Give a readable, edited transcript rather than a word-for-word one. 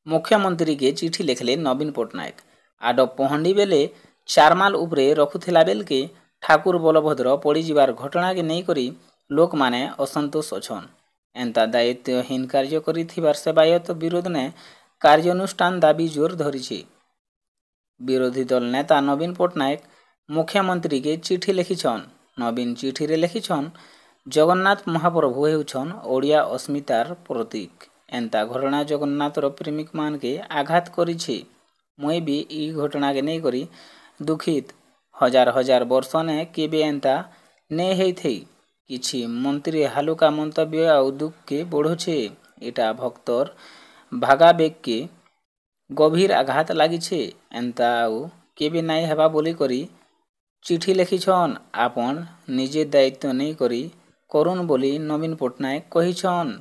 मुख्यमंत्री के चिठी लिखले नवीन पट्टनायक। आड पहंडी बेले चारमाल उपरे रखुथिला बेल के ठाकुर बलभद्र पड़ीजिबार घटना के नहीं करी लोक माने असंतोष अछन। एंता दायित्वहीन कार्य करिथिबार सेवायत विरोध ने कार्यानुष्ठान दाबी जोर धरिछि। विरोधी दल नेता नवीन पट्टनायक मुख्यमंत्री के चिठी लिखिछन। नवीन चिठी रे लिखिछन, जगन्नाथ महाप्रभु हेउछन ओडिया अस्मितार प्रतीक। एंता घटना जगन्नाथर प्रेमिक मान के आघात करिछि। मुई भी ई घटना के नहीं करी दुखित। हजार हजार वर्ष ने केबे एंता ने हेइथै। किछि मंत्री हालुका मंतव्य आउ दुख के बढ़ुछे। इटा भक्तर भागावेग के गभीर आघात लागिछे। एंता आउ केबे नाई हेबा बोली करी चिठी लिखिछन। आपन निजे दायित्व नहीं करी करुन बोली नवीन पट्टनायक कहिछन।